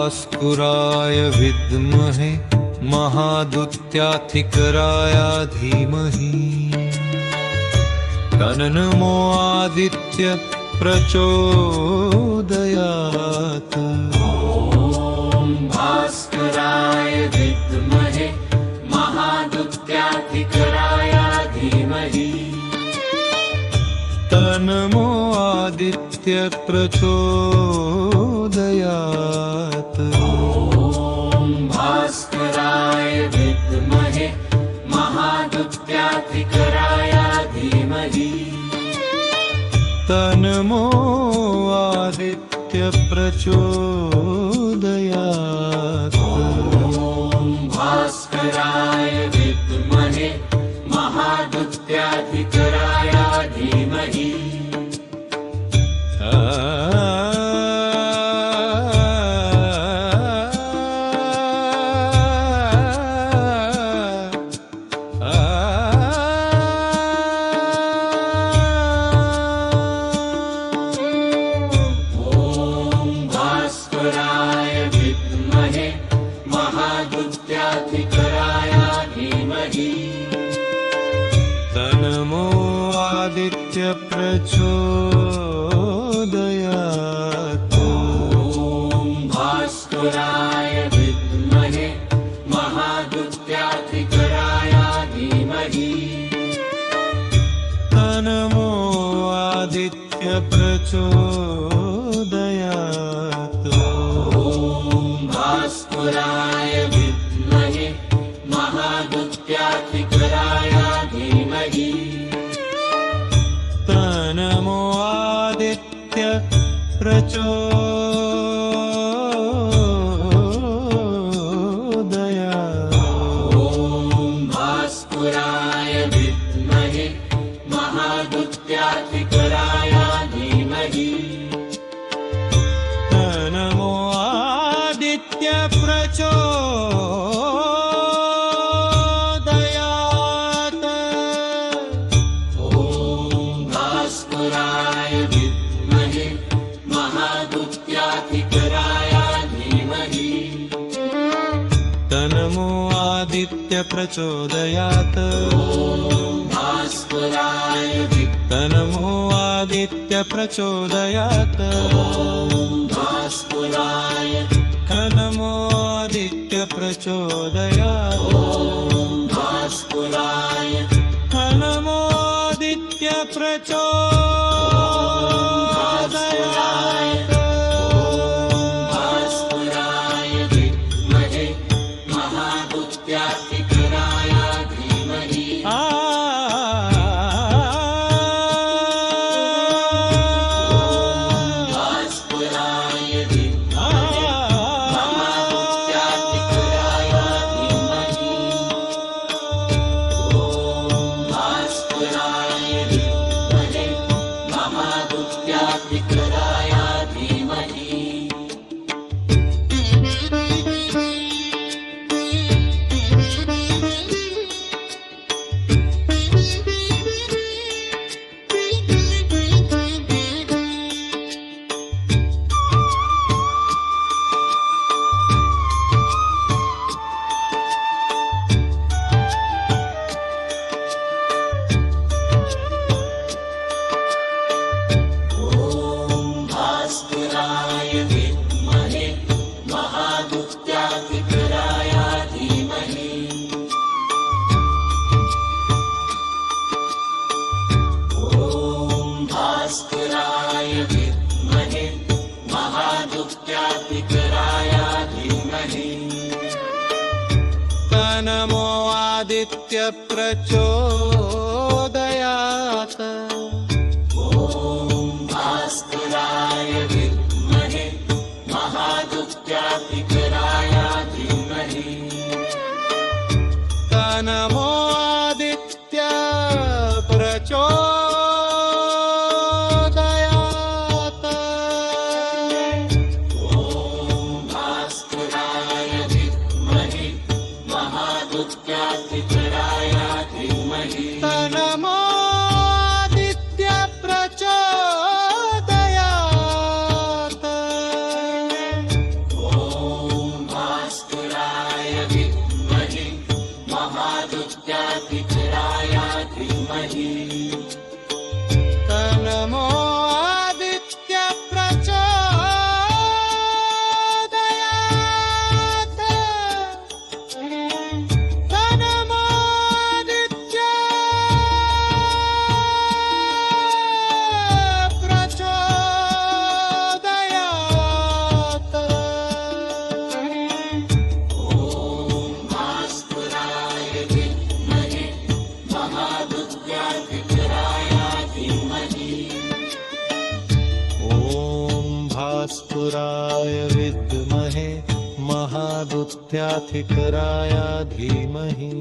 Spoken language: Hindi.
भास्कराय विद्महे महादुत्याधिकराय धीमहि तन्नो आदित्य प्रचोदयात्। भास्कराय विद्महे महादुत्याधिकराय धीमहि तन्नो आदित्य प्रचोदयात्। भास्कराय विद्महे महादुत्याधिकराय धीमहि तन्नो आदित्य प्रचोदयात्। भास्कराय विद्महे महादुत्याधिकराय धीमहि भास्कराय विद्महे महादुत्याधिकराय धीमहि तन्नो आदित्य प्रचोदयात्। भास्कराय विद्महे महादुत्याधिकराय धीमहि तन्नो आदित्य प्रचोदयात्। भास्कराय विद्महे महादुत्याधिकराय धीमहि तन्नो आदित्य प्रचोदयात्। भास्कराय विद्महे महादुत्याधिकराय धीमहि तन्नो आदित्य प्रचोदयात्। भास्कराय विद्महे महादुत्याधिकराय धीमहि तन्नो आदित्य प्रचोदयात्। भास्कराय तन्नो आदित्य प्रचोदयात्। भास्कराय तन्नो आदित्य प्रचोदयात्। भास्कराय तन्नो आदित्य प्रचोदयात्। भास्कराय विद्महे महादुत्याधिकराय धीमहि भास्कराय विद्महे महादुत्याधिकराय धीमहि भास्कराय विद्महे महादुत्याधिकराय धीमहि भास्कराय विद्महे महादुत्याधिकराय धीमहि भास्कराय विद्महे महादुत्याधिकराय धीमहि तन्नो आदित्य प्रचोदयात्। भास्कराय विद्महे महादुत्याधिकराय धीमहि तन्नो आदित्य प्रचोदयात्। भास्कराय विद्महे महादुत्याधिकराय धीमहि तन्नो आदित्य प्रचोदयात्। महादुत्यातिचराय धीमहि तन्नो आदित्य प्रचोदयात् तन्नो आदित्य प्रचोदयात् भास्कराय विद्महे महादुत्यातिचराय धीमहि ॐ भास्कराय विद्महे महादुत्याधिकराय धीमहि